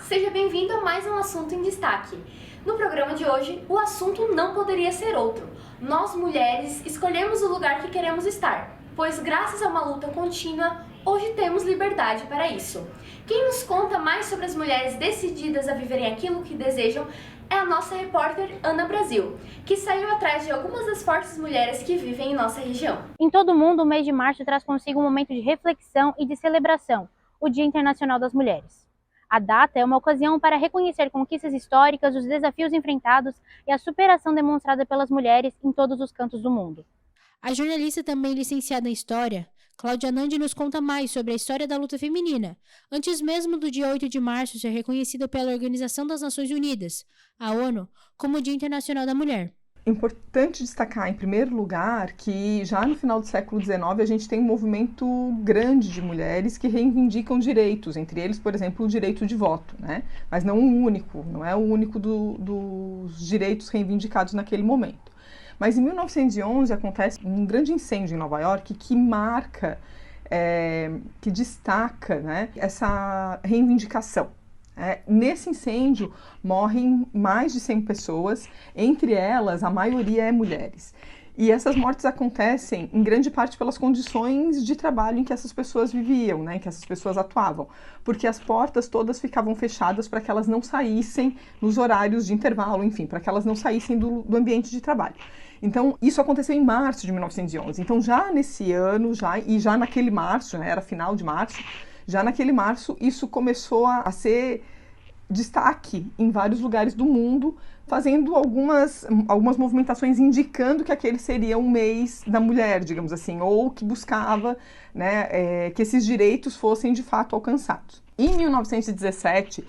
seja bem-vindo a mais um Assunto em Destaque. No programa de hoje, o assunto não poderia ser outro. Nós, mulheres, escolhemos o lugar que queremos estar, pois graças a uma luta contínua, hoje temos liberdade para isso. Quem nos conta mais sobre as mulheres decididas a viverem aquilo que desejam é a nossa repórter Ana Brasil, que saiu atrás de algumas das fortes mulheres que vivem em nossa região. Em todo o mundo, o mês de março traz consigo um momento de reflexão e de celebração, o Dia Internacional das Mulheres. A data é uma ocasião para reconhecer conquistas históricas, os desafios enfrentados e a superação demonstrada pelas mulheres em todos os cantos do mundo. A jornalista também licenciada em História, Cláudia Nandi, nos conta mais sobre a história da luta feminina, antes mesmo do dia 8 de março ser reconhecida pela Organização das Nações Unidas, a ONU, como o Dia Internacional da Mulher. Importante destacar, em primeiro lugar, que já no final do século XIX a gente tem um movimento grande de mulheres que reivindicam direitos, entre eles, por exemplo, o direito de voto, né? Mas não o único, não é o único dos direitos reivindicados naquele momento. Mas em 1911 acontece um grande incêndio em Nova York que marca, que destaca, né, essa reivindicação. Nesse incêndio morrem mais de 100 pessoas, entre elas a maioria é mulheres. E essas mortes acontecem em grande parte pelas condições de trabalho em que essas pessoas viviam, né, em que essas pessoas atuavam, porque as portas todas ficavam fechadas para que elas não saíssem nos horários de intervalo, enfim, para que elas não saíssem do ambiente de trabalho. Então, isso aconteceu em março de 1911. Então, já nesse ano, já naquele março, né, era final de março, já naquele março, isso começou a ser destaque em vários lugares do mundo, fazendo algumas movimentações indicando que aquele seria um mês da mulher, digamos assim, ou que buscava, né, que esses direitos fossem de fato alcançados. Em 1917,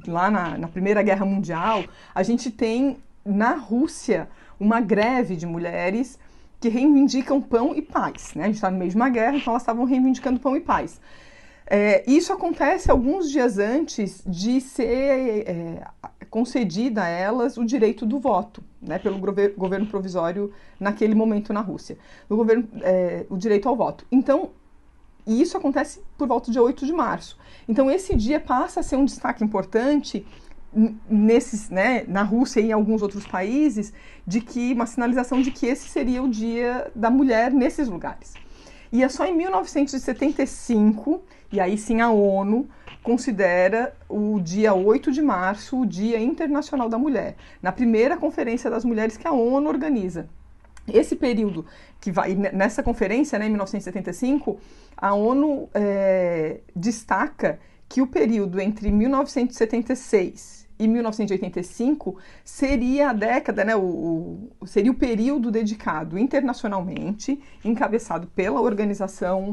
lá na Primeira Guerra Mundial, a gente tem na Rússia uma greve de mulheres que reivindicam pão e paz, né? A gente está no meio de uma guerra, então elas estavam reivindicando pão e paz. Isso acontece alguns dias antes de ser concedida a elas o direito do voto, né, pelo governo provisório naquele momento na Rússia, o direito ao voto. Então, isso acontece por volta do dia 8 de março. Então, esse dia passa a ser um destaque importante na Rússia e em alguns outros países, de que uma sinalização de que esse seria o dia da mulher nesses lugares. E é só em 1975, e aí sim a ONU considera o dia 8 de março o Dia Internacional da Mulher, na primeira Conferência das Mulheres que a ONU organiza. Esse período que vai nessa conferência, né, em 1975, a ONU destaca que o período entre 1976 e 1985 seria a década, né, seria o período dedicado internacionalmente, encabeçado pela Organização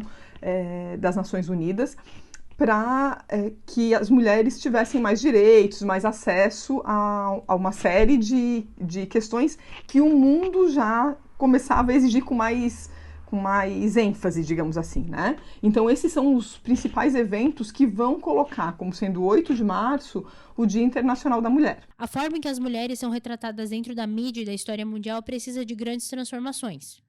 das Nações Unidas, para que as mulheres tivessem mais direitos, mais acesso a uma série de questões que o mundo já começava a exigir com mais ênfase, digamos assim, né? Então, esses são os principais eventos que vão colocar como sendo 8 de março o Dia Internacional da Mulher. A forma em que as mulheres são retratadas dentro da mídia e da história mundial precisa de grandes transformações.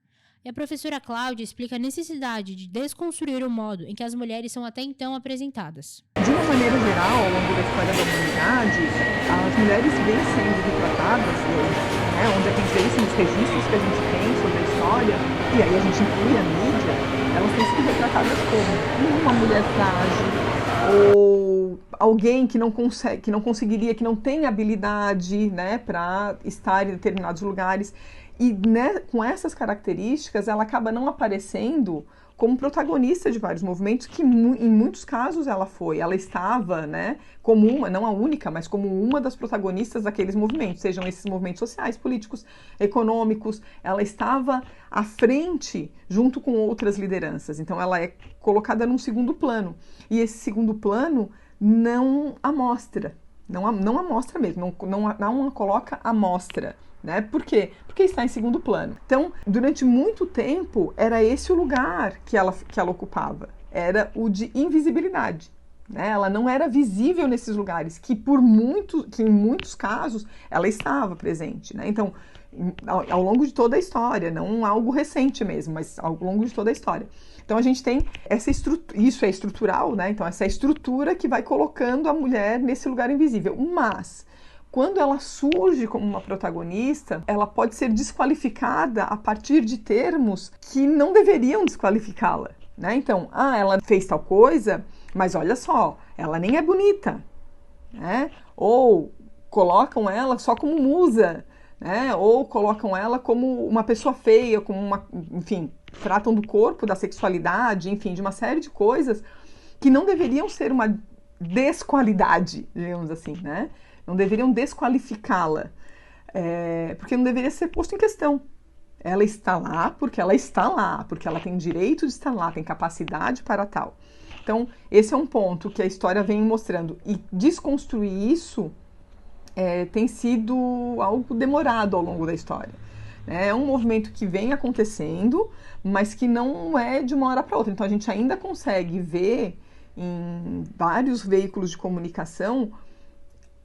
E a professora Cláudia explica a necessidade de desconstruir o modo em que as mulheres são até então apresentadas. De uma maneira geral, ao longo da história da humanidade, as mulheres vêm sendo retratadas, né, onde a gente vê isso nos registros que a gente tem sobre a história, e aí a gente inclui a mídia, elas têm sido retratadas como uma mulher frágil, ou alguém que não conseguiria, que não tem habilidade, né, para estar em determinados lugares. E, né, com essas características, ela acaba não aparecendo como protagonista de vários movimentos, que em muitos casos ela estava, né, como uma, não a única, mas como uma das protagonistas daqueles movimentos, sejam esses movimentos sociais, políticos, econômicos. Ela estava à frente junto com outras lideranças, então ela é colocada num segundo plano, e esse segundo plano não a mostra, não a mostra mesmo, não a coloca à mostra. Né? Por quê? Porque está em segundo plano. Então, durante muito tempo, era esse o lugar que ela ocupava. Era o de invisibilidade. né? Ela não era visível nesses lugares, que em muitos casos ela estava presente, né? Então, ao longo de toda a história, não algo recente mesmo, mas ao longo de toda a história. Então a gente tem essa estrutura, isso é estrutural, né? Então essa estrutura que vai colocando a mulher nesse lugar invisível. Mas quando ela surge como uma protagonista, ela pode ser desqualificada a partir de termos que não deveriam desqualificá-la, né? Então, ela fez tal coisa, mas olha só, ela nem é bonita, né? Ou colocam ela só como musa, né? Ou colocam ela como uma pessoa feia, como enfim, tratam do corpo, da sexualidade, enfim, de uma série de coisas que não deveriam ser uma desqualidade, digamos assim, né? Não deveriam desqualificá-la, porque não deveria ser posto em questão. Ela está lá porque ela está lá, porque ela tem direito de estar lá, tem capacidade para tal. Então, esse é um ponto que a história vem mostrando. E desconstruir isso tem sido algo demorado ao longo da história. É um movimento que vem acontecendo, mas que não é de uma hora para outra. Então, a gente ainda consegue ver em vários veículos de comunicação,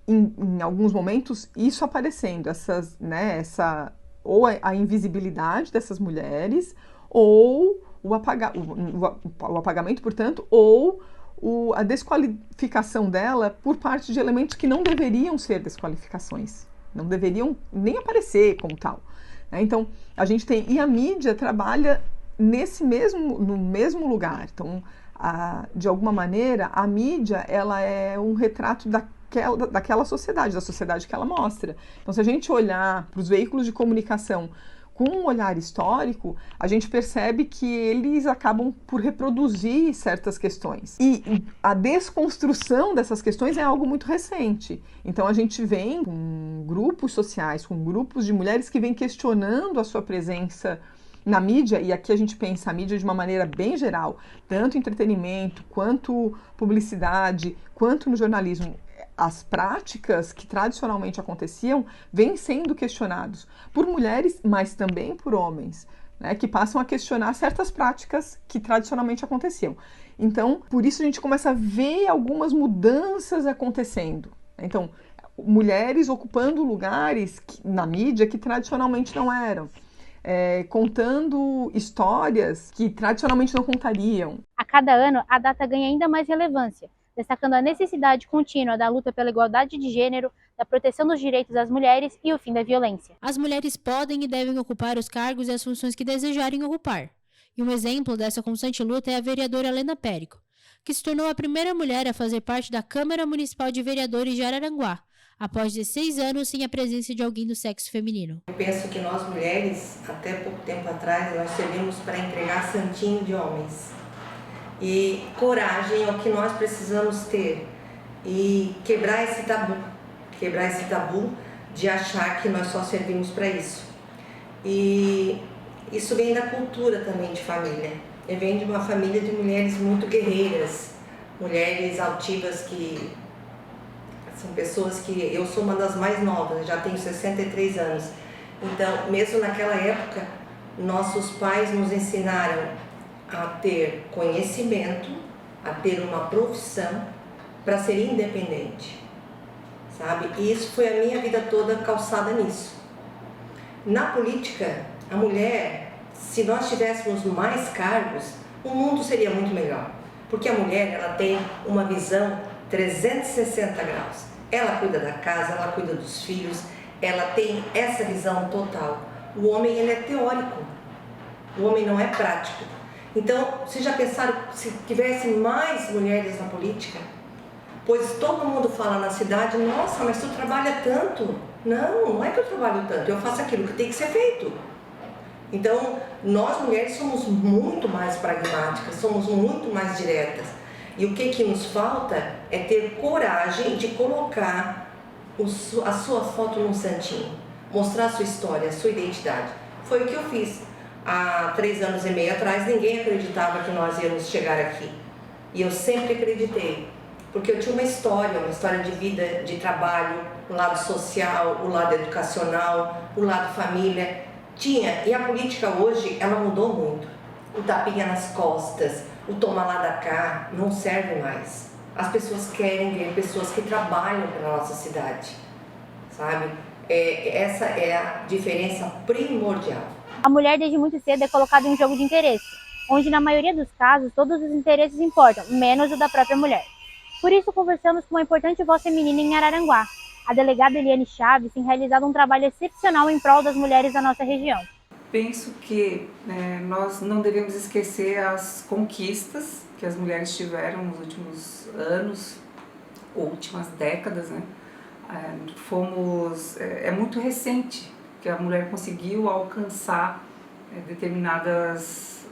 em alguns momentos, isso aparecendo, ou a invisibilidade dessas mulheres, ou o apagamento, portanto, ou a desqualificação dela por parte de elementos que não deveriam ser desqualificações, não deveriam nem aparecer como tal. Então, a gente tem, e a mídia trabalha no mesmo lugar. Então, de alguma maneira, a mídia ela é um retrato daquela sociedade, da sociedade que ela mostra. Então, se a gente olhar para os veículos de comunicação com um olhar histórico, a gente percebe que eles acabam por reproduzir certas questões. E a desconstrução dessas questões é algo muito recente. Então, a gente vem com grupos sociais, com grupos de mulheres que vêm questionando a sua presença na mídia, e aqui a gente pensa a mídia de uma maneira bem geral, tanto entretenimento, quanto publicidade, quanto no jornalismo. As práticas que tradicionalmente aconteciam vêm sendo questionados por mulheres, mas também por homens, né, que passam a questionar certas práticas que tradicionalmente aconteciam. Então, por isso a gente começa a ver algumas mudanças acontecendo. Então, mulheres ocupando lugares na mídia que tradicionalmente não eram. Contando histórias que tradicionalmente não contariam. A cada ano, a data ganha ainda mais relevância, destacando a necessidade contínua da luta pela igualdade de gênero, da proteção dos direitos das mulheres e o fim da violência. As mulheres podem e devem ocupar os cargos e as funções que desejarem ocupar. E um exemplo dessa constante luta é a vereadora Helena Périco, que se tornou a primeira mulher a fazer parte da Câmara Municipal de Vereadores de Araranguá, após 16 anos sem a presença de alguém do sexo feminino. Eu penso que nós mulheres, até pouco tempo atrás, nós servimos para entregar santinho de homens. E coragem é o que nós precisamos ter. E quebrar esse tabu de achar que nós só servimos para isso. E isso vem da cultura também de família. Eu venho de uma família de mulheres muito guerreiras, mulheres altivas que são pessoas que... Eu sou uma das mais novas, já tenho 63 anos. Então, mesmo naquela época, nossos pais nos ensinaram a ter conhecimento, a ter uma profissão para ser independente, sabe? E isso foi a minha vida toda calçada nisso. Na política, a mulher, se nós tivéssemos mais cargos, o mundo seria muito melhor. Porque a mulher, ela tem uma visão 360 graus. Ela cuida da casa, ela cuida dos filhos, ela tem essa visão total. O homem, ele é teórico, o homem não é prático. Então, vocês já pensaram se tivesse mais mulheres na política? Pois todo mundo fala na cidade, nossa, mas tu trabalha tanto. Não, não é que eu trabalho tanto, eu faço aquilo que tem que ser feito. Então, nós mulheres somos muito mais pragmáticas, somos muito mais diretas. E o que nos falta é ter coragem de colocar a sua foto num santinho, mostrar a sua história, a sua identidade. Foi o que eu fiz. Há 3 anos e meio atrás, ninguém acreditava que nós íamos chegar aqui. E eu sempre acreditei, porque eu tinha uma história de vida, de trabalho, o lado social, o lado educacional, o lado família. Tinha, e a política hoje, ela mudou muito. O tapinha nas costas, o toma lá da cá, não serve mais. As pessoas querem ver pessoas que trabalham pela nossa cidade, sabe? Essa é a diferença primordial. A mulher desde muito cedo é colocada em um jogo de interesse, onde na maioria dos casos todos os interesses importam, menos o da própria mulher. Por isso conversamos com uma importante voz feminina em Araranguá. A delegada Eliane Chaves tem realizado um trabalho excepcional em prol das mulheres da nossa região. Penso que nós não devemos esquecer as conquistas que as mulheres tiveram nos últimos anos, últimas décadas, né? É muito recente que a mulher conseguiu alcançar determinadas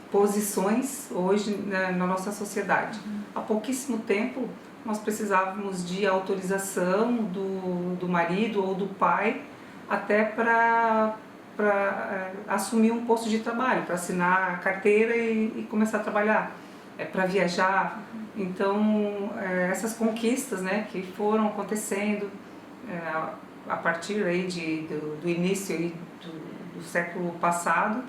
posições hoje na nossa sociedade. Há pouquíssimo tempo nós precisávamos de autorização do marido ou do pai até para assumir um posto de trabalho, para assinar a carteira e começar a trabalhar, para viajar. Então, essas conquistas, né, que foram acontecendo a partir aí do início aí do século passado,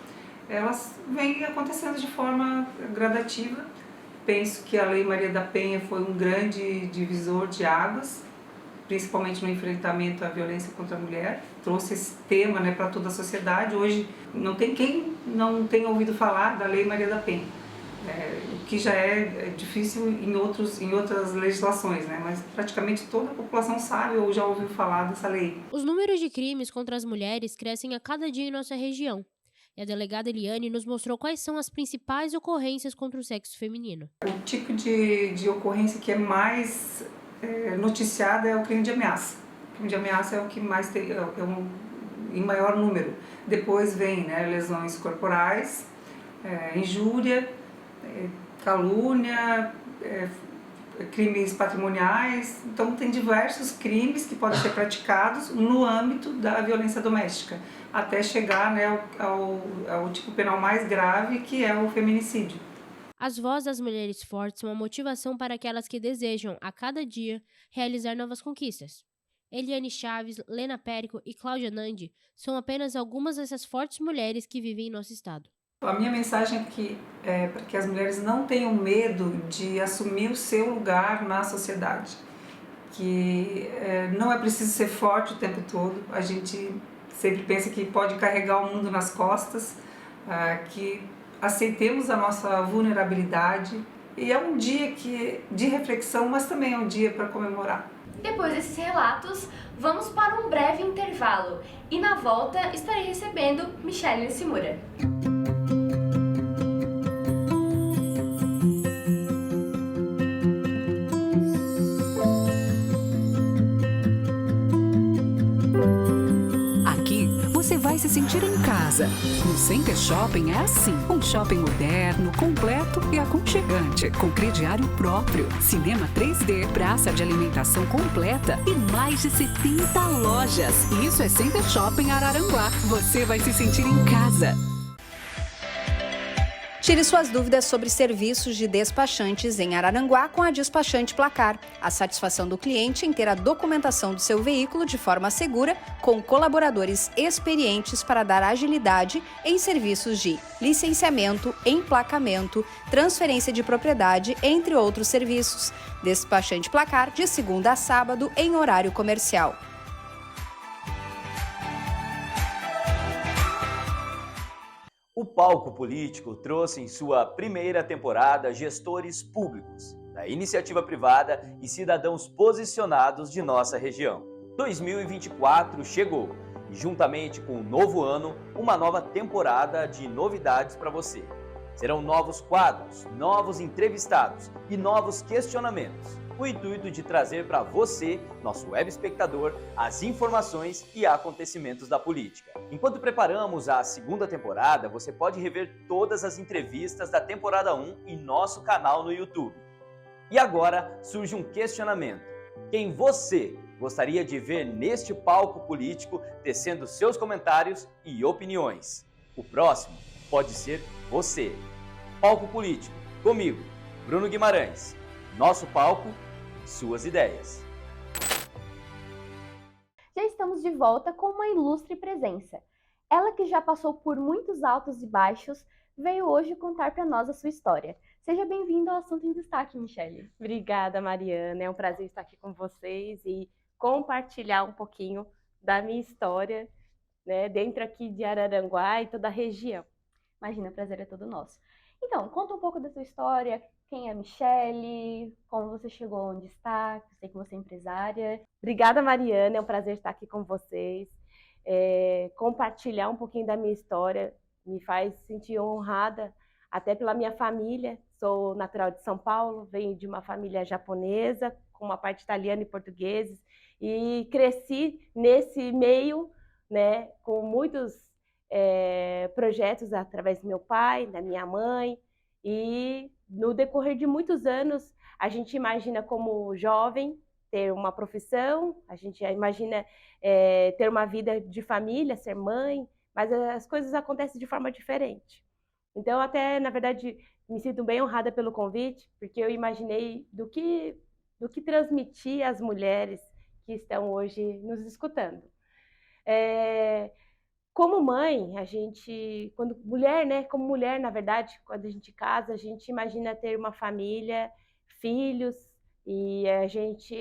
elas vêm acontecendo de forma gradativa. Penso que a Lei Maria da Penha foi um grande divisor de águas, principalmente no enfrentamento à violência contra a mulher. Trouxe esse tema, né, para toda a sociedade. Hoje não tem quem não tenha ouvido falar da Lei Maria da Penha, o que já é difícil em outras legislações, né? Mas praticamente toda a população sabe ou já ouviu falar dessa lei. Os números de crimes contra as mulheres crescem a cada dia em nossa região. E a delegada Eliane nos mostrou quais são as principais ocorrências contra o sexo feminino. O tipo de ocorrência que é mais noticiada é o crime de ameaça. O crime de ameaça é o que mais tem, em maior número. Depois vem, né, lesões corporais, injúria, calúnia, crimes patrimoniais. Então tem diversos crimes que podem ser praticados no âmbito da violência doméstica, até chegar, né, ao tipo penal mais grave, que é o feminicídio. As vozes das mulheres fortes são uma motivação para aquelas que desejam, a cada dia, realizar novas conquistas. Eliane Chaves, Lena Périco e Cláudia Nandi são apenas algumas dessas fortes mulheres que vivem em nosso estado. A minha mensagem é para que as mulheres não tenham medo de assumir o seu lugar na sociedade. Que não é preciso ser forte o tempo todo. A gente sempre pensa que pode carregar o mundo nas costas, que aceitemos a nossa vulnerabilidade. E é um dia de reflexão, mas também é um dia para comemorar. Depois desses relatos, vamos para um breve intervalo. E na volta estarei recebendo Michele Nishimura. Você vai se sentir em casa. No Center Shopping é assim. Um shopping moderno, completo e aconchegante. Com crediário próprio, cinema 3D, praça de alimentação completa e mais de 70 lojas. Isso é Center Shopping Araranguá. Você vai se sentir em casa. Tire suas dúvidas sobre serviços de despachantes em Araranguá com a Despachante Placar. A satisfação do cliente em ter a documentação do seu veículo de forma segura, com colaboradores experientes para dar agilidade em serviços de licenciamento, emplacamento, transferência de propriedade, entre outros serviços. Despachante Placar, de segunda a sábado, em horário comercial. O Palco Político trouxe em sua primeira temporada gestores públicos, da iniciativa privada e cidadãos posicionados de nossa região. 2024 chegou e, juntamente com o novo ano, uma nova temporada de novidades para você. Serão novos quadros, novos entrevistados e novos questionamentos. O intuito de trazer para você, nosso web espectador, as informações e acontecimentos da política. Enquanto preparamos a segunda temporada, você pode rever todas as entrevistas da temporada 1 em nosso canal no YouTube. E agora surge um questionamento. Quem você gostaria de ver neste palco político tecendo seus comentários e opiniões? O próximo pode ser você. Palco Político, comigo, Bruno Guimarães. Nosso palco, suas ideias. Já estamos de volta com uma ilustre presença. Ela que já passou por muitos altos e baixos, veio hoje contar para nós a sua história. Seja bem-vindo ao Assunto em Destaque, Michele. Obrigada, Mariana. É um prazer estar aqui com vocês e compartilhar um pouquinho da minha história, né, dentro aqui de Araranguá e toda a região. Imagina, o prazer é todo nosso. Então, conta um pouco da sua história, quem é a Michele, como você chegou onde está, eu sei que você é empresária. Obrigada, Mariana. É um prazer estar aqui com vocês. Compartilhar um pouquinho da minha história me faz sentir honrada, até pela minha família. Sou natural de São Paulo, venho de uma família japonesa, com uma parte italiana e portuguesa, e cresci nesse meio, né, com muitos projetos através do meu pai, da minha mãe, e no decorrer de muitos anos, a gente imagina como jovem ter uma profissão, a gente imagina ter uma vida de família, ser mãe, mas as coisas acontecem de forma diferente. Então, até, na verdade, me sinto bem honrada pelo convite, porque eu imaginei do que transmitir às mulheres que estão hoje nos escutando. Como mãe, a gente, quando mulher, né, como mulher, na verdade, quando a gente casa, a gente imagina ter uma família, filhos, e a gente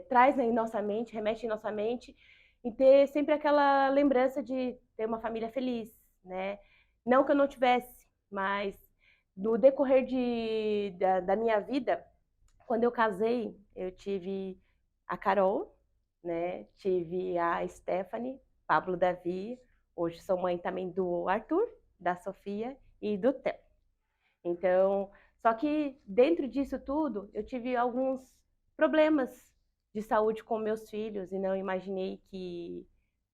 traz em nossa mente, remete em nossa mente, e ter sempre aquela lembrança de ter uma família feliz, né? Não que eu não tivesse, mas no decorrer da minha vida, quando eu casei, eu tive a Carol, né? Tive a Stephanie, Pablo Davi, hoje sou mãe também do Arthur, da Sofia e do Theo. Então, só que dentro disso tudo, eu tive alguns problemas de saúde com meus filhos e não imaginei que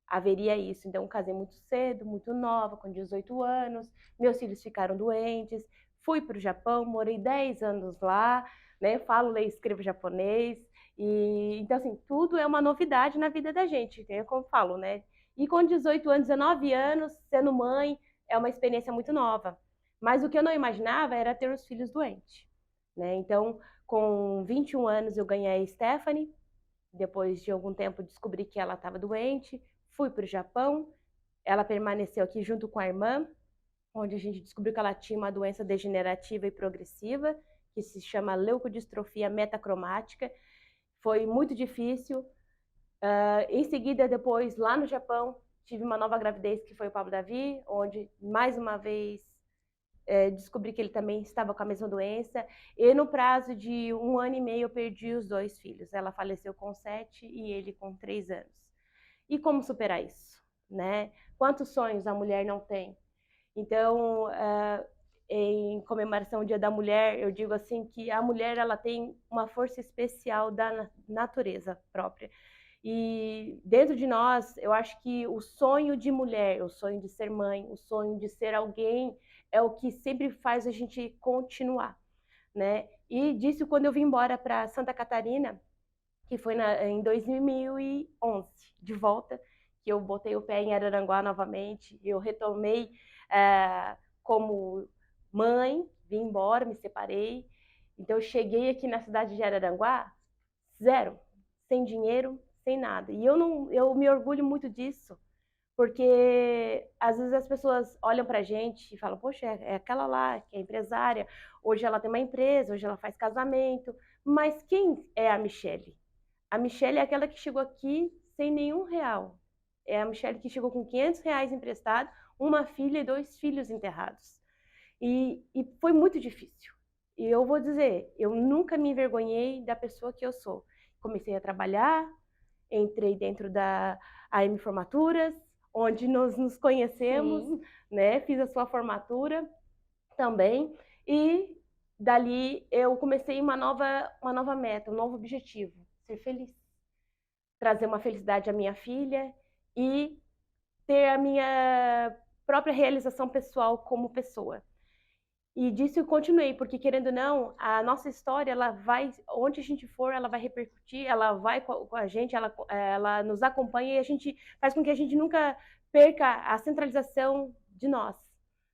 haveria isso. Então, casei muito cedo, muito nova, com 18 anos, meus filhos ficaram doentes, fui para o Japão, morei 10 anos lá, né? Falo, leio e escrevo japonês, e então, assim, tudo é uma novidade na vida da gente, né? Como eu falo, né? E com 18 anos, 19 anos, sendo mãe, é uma experiência muito nova. Mas o que eu não imaginava era ter os filhos doentes, né? Então, com 21 anos, eu ganhei a Stephanie. Depois de algum tempo, descobri que ela estava doente. Fui para o Japão. Ela permaneceu aqui junto com a irmã, onde a gente descobriu que ela tinha uma doença degenerativa e progressiva, que se chama leucodistrofia metacromática. Foi muito difícil. Em seguida, depois, lá no Japão, tive uma nova gravidez, que foi o Pablo Davi, onde, mais uma vez, descobri que ele também estava com a mesma doença. E no prazo de 1 ano e meio, eu perdi os 2 filhos. Ela faleceu com 7 e ele com 3 anos. E como superar isso, né? Quantos sonhos a mulher não tem? Então, em comemoração ao Dia da Mulher, eu digo assim que a mulher, ela tem uma força especial da natureza própria. E dentro de nós, eu acho que o sonho de mulher, o sonho de ser mãe, o sonho de ser alguém, é o que sempre faz a gente continuar, né? E disso, quando eu vim embora para Santa Catarina, que foi em 2011, de volta, que eu botei o pé em Araranguá novamente, eu retomei como mãe, vim embora, me separei. Então, eu cheguei aqui na cidade de Araranguá, zero, sem dinheiro, sem nada. E eu me orgulho muito disso, porque às vezes as pessoas olham pra gente e falam, poxa, é aquela lá que é empresária, hoje ela tem uma empresa, hoje ela faz casamento. Mas quem é a Michele? A Michele é aquela que chegou aqui sem nenhum real. É a Michele que chegou com R$500 emprestado, uma filha e 2 filhos enterrados. E foi muito difícil. E eu vou dizer, eu nunca me envergonhei da pessoa que eu sou. Comecei a trabalhar, entrei dentro da AM Formaturas, onde nós nos conhecemos, né? Fiz a sua formatura também. E dali eu comecei uma nova meta, um novo objetivo, ser feliz. Trazer uma felicidade à minha filha e ter a minha própria realização pessoal como pessoa. E disso eu continuei, porque querendo ou não, a nossa história, ela vai, onde a gente for, ela vai repercutir, ela vai com a gente, ela nos acompanha e a gente faz com que a gente nunca perca a centralização de nós,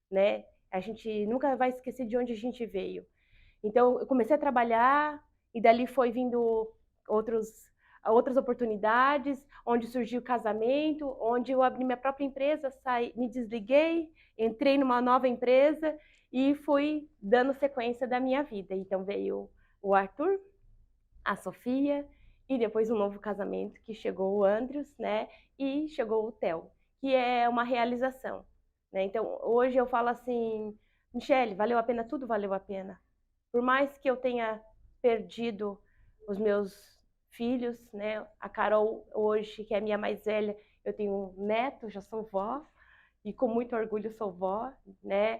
né? A gente nunca vai esquecer de onde a gente veio. Então, eu comecei a trabalhar e dali foi vindo outras oportunidades, onde surgiu o casamento, onde eu abri minha própria empresa, me desliguei, entrei numa nova empresa e fui dando sequência da minha vida. Então veio o Arthur, a Sofia, e depois um novo casamento que chegou o Andrews, né? E chegou o Theo, que é uma realização, né? Então hoje eu falo assim, Michele, valeu a pena? Tudo valeu a pena. Por mais que eu tenha perdido os meus filhos, né? A Carol hoje, que é a minha mais velha, eu tenho um neto, já sou vó, e com muito orgulho sou vó, né?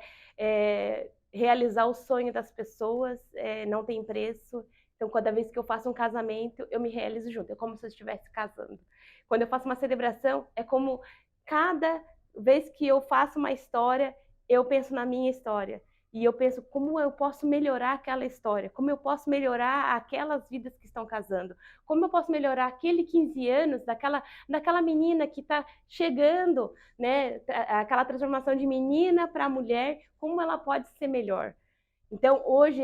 Realizar o sonho das pessoas não tem preço. Então, cada vez que eu faço um casamento, eu me realizo junto. É como se eu estivesse casando. Quando eu faço uma celebração, é como cada vez que eu faço uma história, eu penso na minha história. E eu penso como eu posso melhorar aquela história, como eu posso melhorar aquelas vidas que estão casando, como eu posso melhorar aquele 15 anos daquela menina que está chegando, né? Aquela transformação de menina para mulher, como ela pode ser melhor. Então, hoje,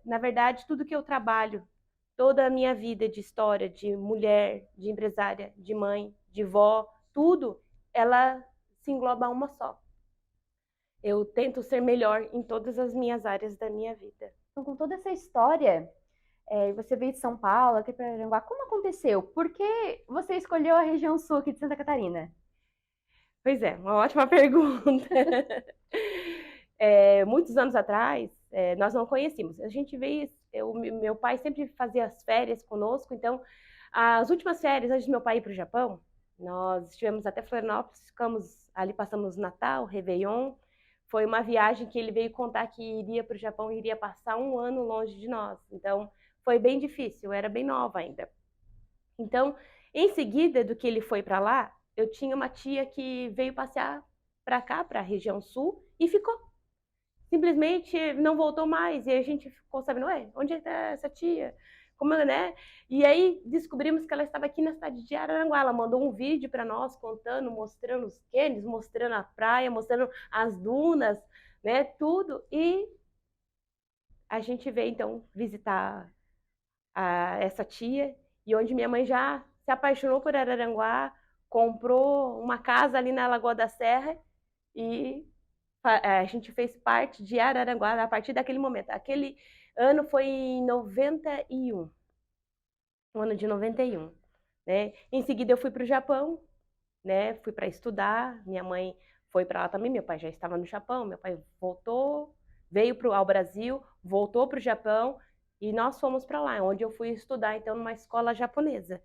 na verdade, tudo que eu trabalho, toda a minha vida de história, de mulher, de empresária, de mãe, de vó, tudo, ela se engloba a uma só. Eu tento ser melhor em todas as minhas áreas da minha vida. Então, com toda essa história, você veio de São Paulo até para Araranguá, como aconteceu? Por que você escolheu a região sul aqui de Santa Catarina? Pois é, uma ótima pergunta. Muitos anos atrás, nós não conhecíamos. A gente veio, meu pai sempre fazia as férias conosco, então, as últimas férias, antes de meu pai ir para o Japão, nós estivemos até Florianópolis, ficamos ali, passamos Natal, Réveillon. Foi uma viagem que ele veio contar que iria para o Japão e iria passar um ano longe de nós. Então, foi bem difícil, eu era bem nova ainda. Então, em seguida do que ele foi para lá, eu tinha uma tia que veio passear para cá, para a região sul, e ficou. Simplesmente não voltou mais. E a gente ficou sabendo, onde está essa tia? Como, né? E aí descobrimos que ela estava aqui na cidade de Araranguá. Ela mandou um vídeo para nós contando, mostrando os cânions, mostrando a praia, mostrando as dunas, né? Tudo. E a gente veio então visitar essa tia, e onde minha mãe já se apaixonou por Araranguá, comprou uma casa ali na Lagoa da Serra, e a gente fez parte de Araranguá a partir daquele momento. Aquele ano foi em 91, no ano de 91, né? Em seguida eu fui para o Japão, né? Fui para estudar, minha mãe foi para lá também, meu pai já estava no Japão, meu pai voltou, veio ao Brasil, voltou para o Japão, e nós fomos para lá, onde eu fui estudar, então, numa escola japonesa.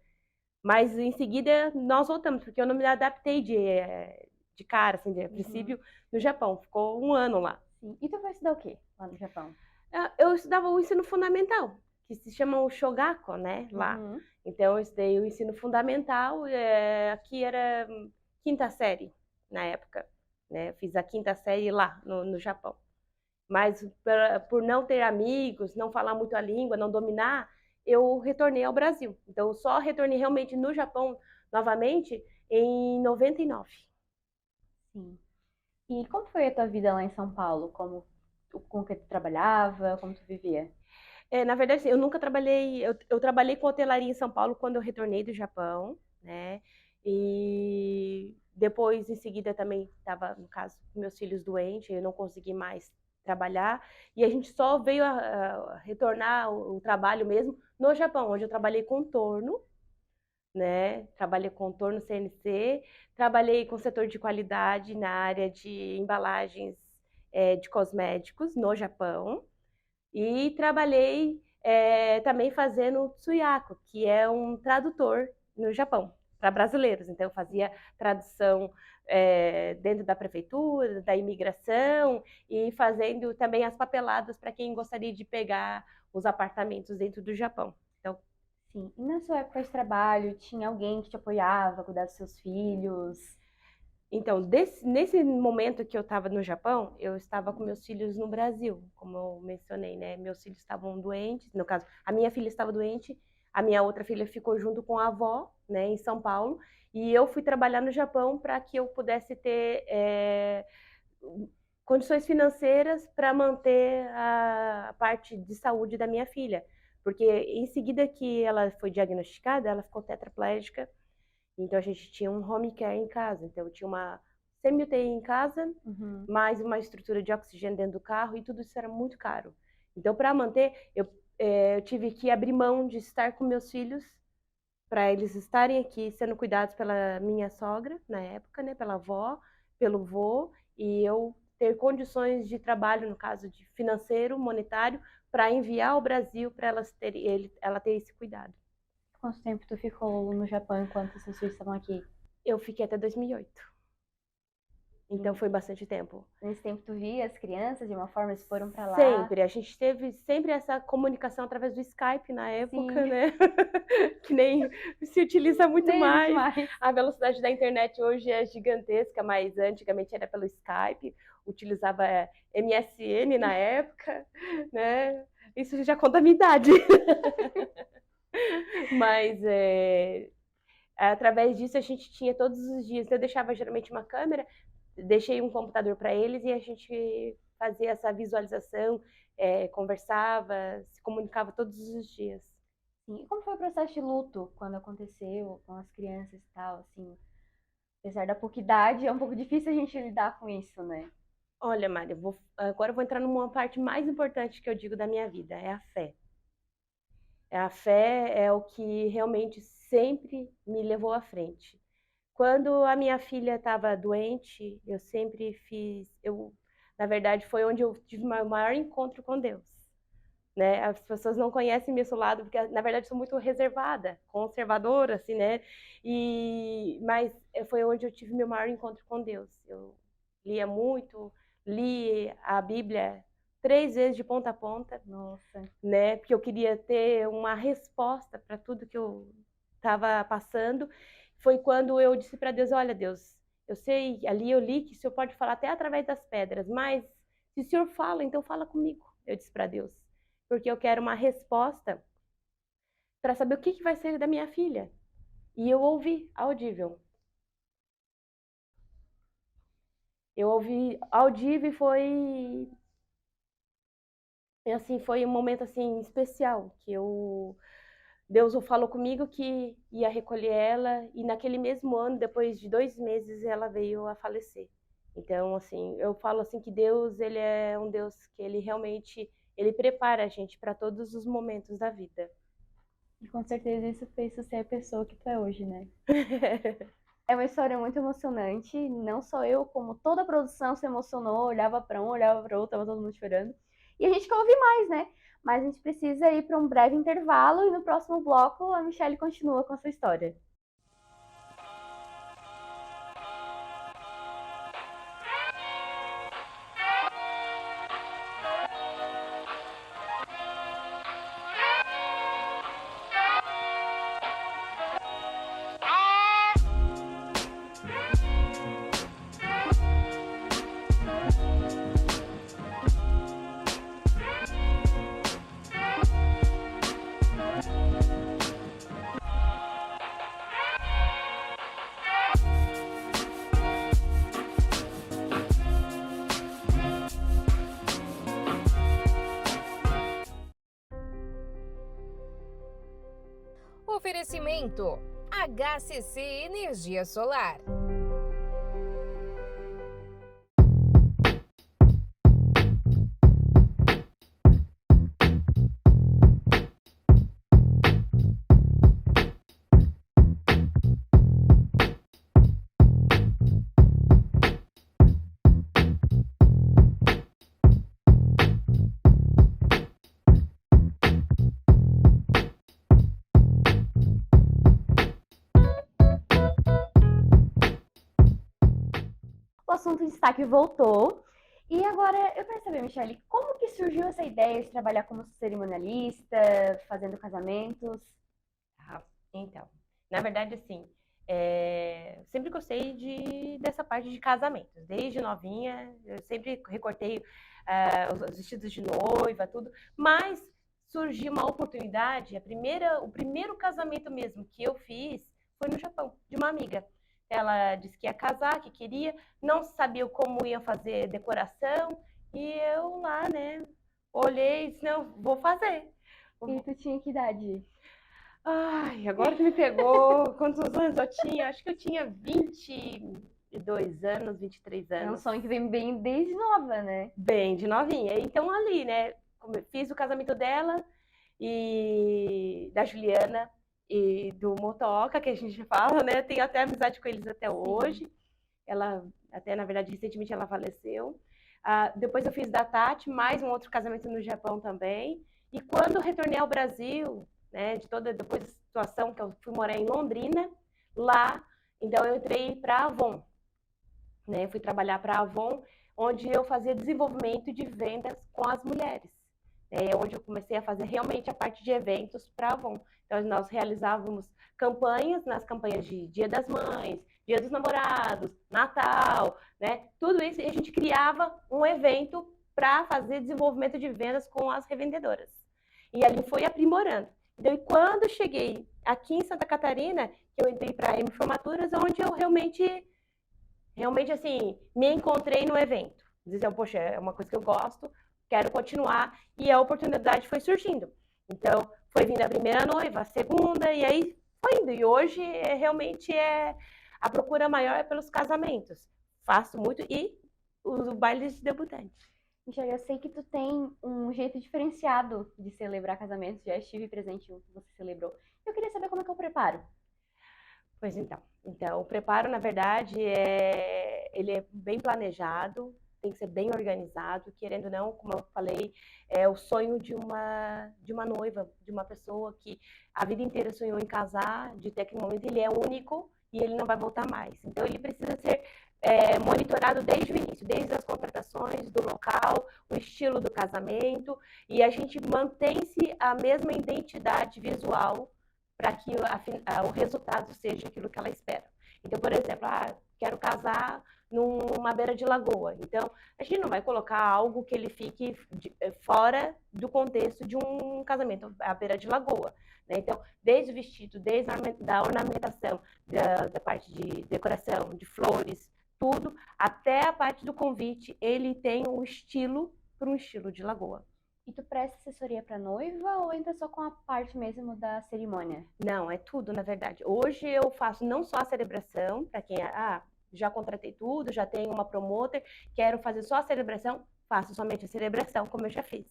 Mas em seguida nós voltamos, porque eu não me adaptei de cara, assim, de princípio, no Japão. Ficou um ano lá. Sim. E tu foi estudar o quê lá no Japão? Eu estudava o ensino fundamental, que se chama o Shogaku, né, lá. Então, eu estudei o ensino fundamental, aqui era quinta série, na época, né? Eu fiz a quinta série lá, no Japão. Mas, por não ter amigos, não falar muito a língua, não dominar, eu retornei ao Brasil. Então, eu só retornei realmente no Japão, novamente, em 99. Sim. E como foi a tua vida lá em São Paulo? Com que tu trabalhava? Como tu vivia? Na verdade, eu nunca trabalhei... Eu trabalhei com hotelaria em São Paulo quando eu retornei do Japão, né? E depois, em seguida, também estava, no caso, meus filhos doentes, eu não consegui mais trabalhar. E a gente só veio a retornar o trabalho mesmo no Japão, onde eu trabalhei com torno, né? Trabalhei com torno CNC, trabalhei com setor de qualidade na área de embalagens de cosméticos no Japão, e trabalhei também fazendo tsuyako, que é um tradutor no Japão para brasileiros. Então eu fazia tradução dentro da prefeitura, da imigração, e fazendo também as papeladas para quem gostaria de pegar os apartamentos dentro do Japão. Então, sim. E na sua época de trabalho, tinha alguém que te apoiava, cuidar dos seus filhos? Então, nesse momento que eu estava no Japão, eu estava com meus filhos no Brasil, como eu mencionei, né? Meus filhos estavam doentes, no caso, a minha filha estava doente, a minha outra filha ficou junto com a avó, né, em São Paulo, e eu fui trabalhar no Japão para que eu pudesse ter condições financeiras para manter a parte de saúde da minha filha. Porque em seguida que ela foi diagnosticada, ela ficou tetraplégica, então a gente tinha um home care em casa. Então eu tinha uma semi-UTI em casa, mais uma estrutura de oxigênio dentro do carro, e tudo isso era muito caro. Então, para manter, eu tive que abrir mão de estar com meus filhos, para eles estarem aqui sendo cuidados pela minha sogra, na época, né, pela avó, pelo vô, e eu ter condições de trabalho, no caso de financeiro, monetário, para enviar ao Brasil, para ela ter esse cuidado. Quanto tempo tu ficou no Japão enquanto seus filhos estavam aqui? Eu fiquei até 2008. Então foi bastante tempo. Nesse tempo tu via as crianças de uma forma, eles foram pra lá? Sempre. A gente teve sempre essa comunicação através do Skype na época, né? Que nem se utiliza muito mais. A velocidade da internet hoje é gigantesca, mas antigamente era pelo Skype. Utilizava MSN na época, né? Isso já conta a minha idade. Mas através disso a gente tinha todos os dias. Eu deixava geralmente uma câmera, deixei um computador para eles e a gente fazia essa visualização, conversava, se comunicava todos os dias. E como foi o processo de luto quando aconteceu com as crianças e tal, assim? Apesar da pouca idade, é um pouco difícil a gente lidar com isso, né? Olha, Mari, agora eu vou entrar numa parte mais importante que eu digo da minha vida, é a fé. A fé é o que realmente sempre me levou à frente. Quando a minha filha estava doente, eu sempre na verdade, foi onde eu tive o meu maior encontro com Deus, né? As pessoas não conhecem meu lado, porque, na verdade, sou muito reservada, conservadora, assim, né? Mas foi onde eu tive meu maior encontro com Deus. Eu lia muito, li a Bíblia 3 vezes de ponta a ponta. Nossa. Né? Porque eu queria ter uma resposta para tudo que eu estava passando. Foi quando eu disse para Deus, olha, Deus, eu sei, ali eu li que o Senhor pode falar até através das pedras, mas se o Senhor fala, então fala comigo, eu disse para Deus, porque eu quero uma resposta para saber o que vai ser da minha filha. E eu ouvi audível. Eu ouvi audível e foi um momento assim especial, que Deus falou comigo que ia recolher ela, e naquele mesmo ano, depois de 2 meses, ela veio a falecer. Então, assim, eu falo assim que Deus, ele é um Deus que ele realmente, ele prepara a gente para todos os momentos da vida. E com certeza isso fez você a pessoa que tu é hoje, né? É uma história muito emocionante, não só eu, como toda a produção se emocionou, olhava para um, olhava para outro, tava todo mundo chorando. E a gente quer ouvir mais, né? Mas a gente precisa ir para um breve intervalo e no próximo bloco a Michelle continua com a sua história. Oferecimento HCC Energia Solar. O assunto em destaque voltou. E agora eu quero saber, Michelle, como que surgiu essa ideia de trabalhar como cerimonialista, fazendo casamentos? Então, na verdade, assim, sempre gostei dessa parte de casamentos. Desde novinha, eu sempre recortei os vestidos de noiva, tudo. Mas surgiu uma oportunidade, o primeiro casamento mesmo que eu fiz foi no Japão, de uma amiga. Ela disse que ia casar, que queria, não sabia como ia fazer decoração, e eu lá, né, olhei e disse, não, vou fazer. E tu tinha que idade? Ai, agora tu me pegou. Quantos anos eu tinha? Acho que eu tinha 20, 22 anos, 23 anos. É um sonho que vem bem desde nova, né? Bem de novinha. Então ali, né, fiz o casamento dela e da Juliana e do Motoca, que a gente fala, né? Tenho até amizade com eles até hoje. Ela, até na verdade, recentemente ela faleceu. Depois eu fiz da Tati, mais um outro casamento no Japão também. E quando eu retornei ao Brasil, né, depois da situação que eu fui morar em Londrina, lá, então eu entrei para a Avon, né? Fui trabalhar para a Avon, onde eu fazia desenvolvimento de vendas com as mulheres. Onde eu comecei a fazer realmente a parte de eventos para a Avon. Então, nós realizávamos campanhas, nas campanhas de Dia das Mães, Dia dos Namorados, Natal, né? Tudo isso, e a gente criava um evento para fazer desenvolvimento de vendas com as revendedoras. E ali foi aprimorando. Então, e quando cheguei aqui em Santa Catarina, que eu entrei para a M Formaturas, onde eu realmente assim, me encontrei no evento. Dizer, poxa, é uma coisa que eu gosto, quero continuar, e a oportunidade foi surgindo. Então, foi vindo a primeira noiva, a segunda, e aí foi indo. E hoje, realmente, a procura maior é pelos casamentos. Faço muito, e os bailes de debutante. Michelle, eu sei que tu tem um jeito diferenciado de celebrar casamentos, já estive presente em um que você celebrou. Eu queria saber como é que eu preparo. Pois então, o preparo, na verdade, ele é bem planejado, tem que ser bem organizado, querendo ou não, como eu falei, é o sonho de uma noiva, de uma pessoa que a vida inteira sonhou em casar, de ter aquele momento, ele é único e ele não vai voltar mais. Então, ele precisa ser monitorado desde o início, desde as contratações do local, o estilo do casamento, e a gente mantém-se a mesma identidade visual para que o resultado seja aquilo que ela espera. Então, por exemplo, quero casar numa beira de lagoa. Então, a gente não vai colocar algo que ele fique fora do contexto de um casamento, à beira de lagoa, né? Então, desde o vestido, desde a ornamentação, da parte de decoração, de flores, tudo, até a parte do convite, ele tem um estilo para um estilo de lagoa. E tu presta assessoria para noiva ou entra só com a parte mesmo da cerimônia? Não, é tudo, na verdade. Hoje eu faço não só a celebração, para quem já contratei tudo, já tenho uma promoter, quero fazer só a celebração, faço somente a celebração, como eu já fiz,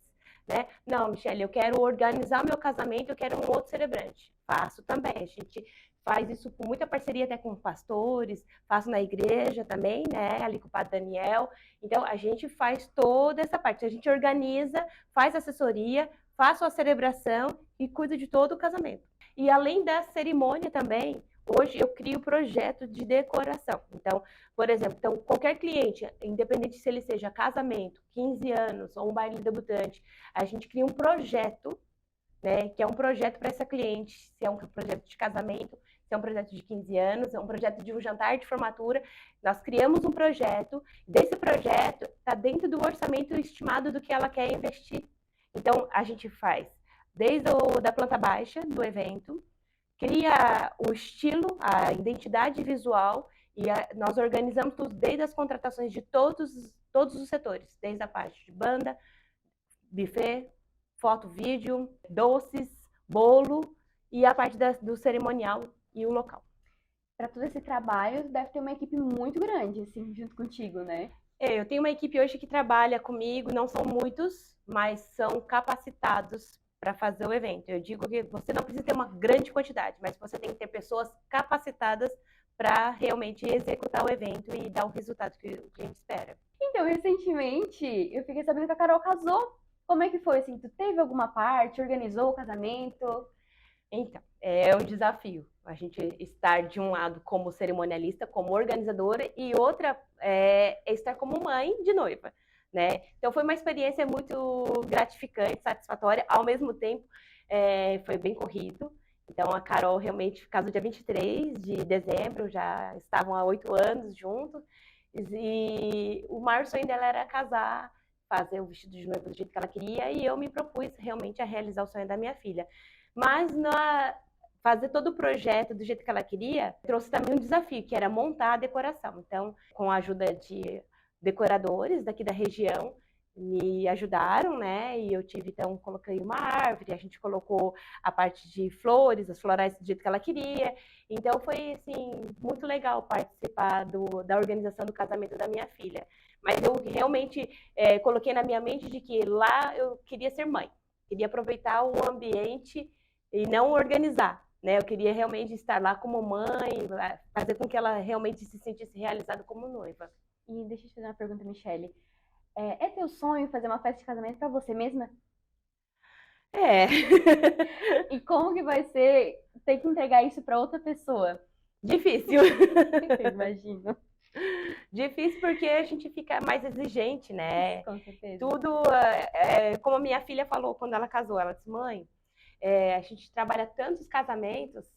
né? Não, Michelle, eu quero organizar o meu casamento, eu quero um outro celebrante. Faço também, a gente faz isso com muita parceria até com pastores, faço na igreja também, né, ali com o Padre Daniel. Então, a gente faz toda essa parte, a gente organiza, faz assessoria, faço a celebração e cuido de todo o casamento. E além da cerimônia também, hoje eu crio projeto de decoração. Então, por exemplo, qualquer cliente, independente se ele seja casamento, 15 anos ou um baile debutante, a gente cria um projeto, né, que é um projeto para essa cliente, se é um projeto de casamento, se é um projeto de 15 anos, é um projeto de um jantar de formatura. Nós criamos um projeto, desse projeto está dentro do orçamento estimado do que ela quer investir. Então, a gente faz desde da planta baixa do evento, cria o estilo, a identidade visual, e nós organizamos tudo desde as contratações de todos os setores, desde a parte de banda, buffet, foto, vídeo, doces, bolo e a parte do cerimonial e o local. Para todo esse trabalho, deve ter uma equipe muito grande, assim, junto contigo, né? Eu tenho uma equipe hoje que trabalha comigo, não são muitos, mas são capacitados para fazer o evento. Eu digo que você não precisa ter uma grande quantidade, mas você tem que ter pessoas capacitadas para realmente executar o evento e dar o resultado que o cliente espera. Então, recentemente, eu fiquei sabendo que a Carol casou. Como é que foi, assim? Tu teve alguma parte? Organizou o casamento? Então, é um desafio. A gente estar de um lado como cerimonialista, como organizadora, e outra é estar como mãe de noiva, né? Então, foi uma experiência muito gratificante, satisfatória. Ao mesmo tempo, foi bem corrido. Então, a Carol realmente casou dia 23 de dezembro, já estavam há 8 anos juntos. E o maior sonho dela era casar, fazer o vestido de noiva do jeito que ela queria, e eu me propus realmente a realizar o sonho da minha filha. Mas fazer todo o projeto do jeito que ela queria, trouxe também um desafio, que era montar a decoração. Então, com a ajuda de decoradores daqui da região, me ajudaram, né? E eu tive, então, coloquei uma árvore, a gente colocou a parte de flores, as florais do jeito que ela queria. Então foi, assim, muito legal participar da organização do casamento da minha filha. Mas eu realmente coloquei na minha mente de que lá eu queria ser mãe, queria aproveitar o ambiente e não organizar, né? Eu queria realmente estar lá como mãe, fazer com que ela realmente se sentisse realizada como noiva. E deixa eu te fazer uma pergunta, Michele. É teu sonho fazer uma festa de casamento pra você mesma? É. E como que vai ser ter que entregar isso pra outra pessoa? Difícil. Eu imagino. Difícil porque a gente fica mais exigente, né? Com certeza. Tudo, como a minha filha falou quando ela casou, ela disse, mãe, a gente trabalha tantos casamentos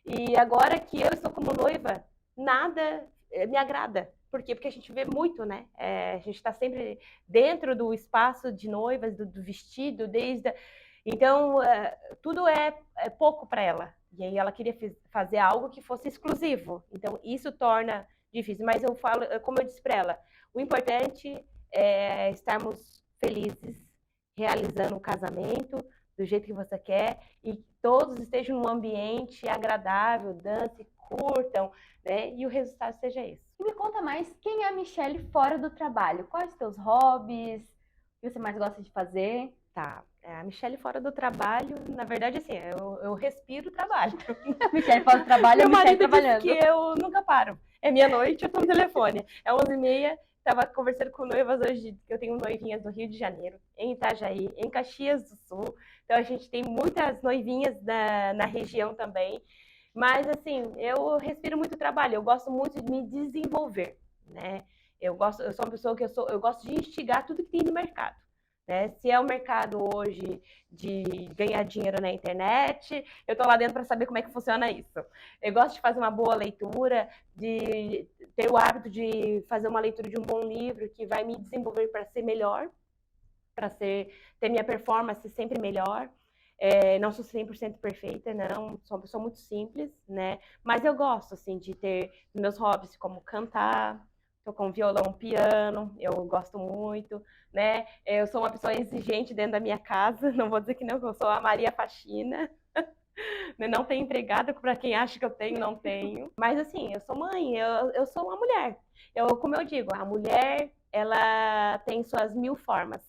e agora que eu estou como noiva, nada me agrada. Por quê? Porque a gente vê muito, né? A gente está sempre dentro do espaço de noivas, do vestido, Então, tudo é pouco para ela. E aí ela queria fazer algo que fosse exclusivo. Então, isso torna difícil. Mas eu falo, como eu disse para ela, o importante é estarmos felizes, realizando o casamento do jeito que você quer e que todos estejam num ambiente agradável, dancem, curtam, né? E o resultado seja esse. E me conta mais, quem é a Michele fora do trabalho? Quais os teus hobbies? O que você mais gosta de fazer? Tá, a Michele fora do trabalho, na verdade, assim, eu respiro trabalho. Michele fora do trabalho, Meu Michele marido trabalhando. disse que eu nunca paro. É meia-noite, eu tô no telefone. É 11h30, estava conversando com noivas hoje, que eu tenho noivinhas no Rio de Janeiro, em Itajaí, em Caxias do Sul. Então, a gente tem muitas noivinhas na região também. Mas, assim, eu respiro muito trabalho, eu gosto muito de me desenvolver, né? Eu sou uma pessoa que eu gosto de instigar tudo que tem no mercado, né? Se é o mercado hoje de ganhar dinheiro na internet, eu tô lá dentro para saber como é que funciona isso. Eu gosto de fazer uma boa leitura, de ter o hábito de fazer uma leitura de um bom livro que vai me desenvolver para ser melhor, para ter minha performance sempre melhor. Não sou 100% perfeita, não, sou uma pessoa muito simples, né? Mas eu gosto, assim, de ter meus hobbies como cantar, tocar um violão, piano, eu gosto muito, né? Eu sou uma pessoa exigente dentro da minha casa, não vou dizer que não, eu sou a Maria Faxina. Não tenho empregada, para quem acha que eu tenho, não tenho. Mas, assim, eu sou mãe, eu sou uma mulher. Como eu digo, a mulher, ela tem suas 1000 formas,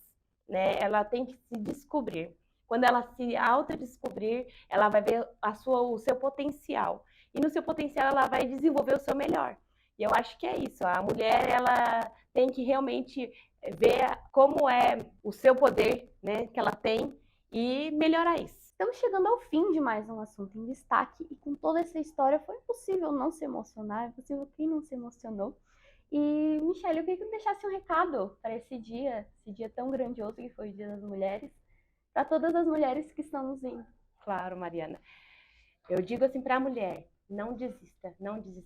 né? Ela tem que se descobrir. Quando ela se autodescobrir, ela vai ver o seu potencial. E no seu potencial, ela vai desenvolver o seu melhor. E eu acho que é isso. A mulher, ela tem que realmente ver como é o seu poder, né, que ela tem e melhorar isso. Estamos chegando ao fim de mais um assunto em destaque. E com toda essa história, foi impossível não se emocionar. É possível quem não se emocionou. E, Michele, eu queria que você deixasse um recado para esse dia tão grandioso que foi o Dia das Mulheres, para todas as mulheres que estão nos vendo. Claro, Mariana. Eu digo assim para a mulher, não desista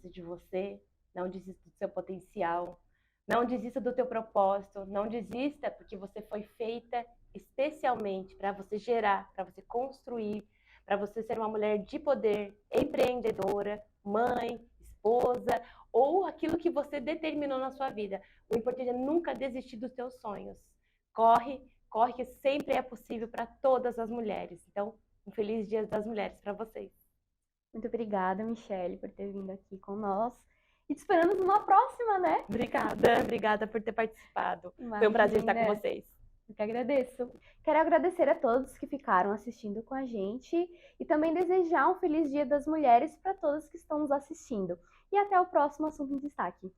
de você, não desista do seu potencial, não desista do teu propósito, não desista porque você foi feita especialmente para você gerar, para você construir, para você ser uma mulher de poder, empreendedora, mãe, esposa, ou aquilo que você determinou na sua vida. O importante é nunca desistir dos teus sonhos. Corre, que sempre é possível para todas as mulheres. Então, um feliz Dia das Mulheres para vocês. Muito obrigada, Michele, por ter vindo aqui com nós. E te esperamos numa próxima, né? Obrigada por ter participado. Imagina. Foi um prazer estar com vocês. Eu que agradeço. Quero agradecer a todos que ficaram assistindo com a gente e também desejar um feliz Dia das Mulheres para todos que estão nos assistindo. E até o próximo Assunto em Destaque.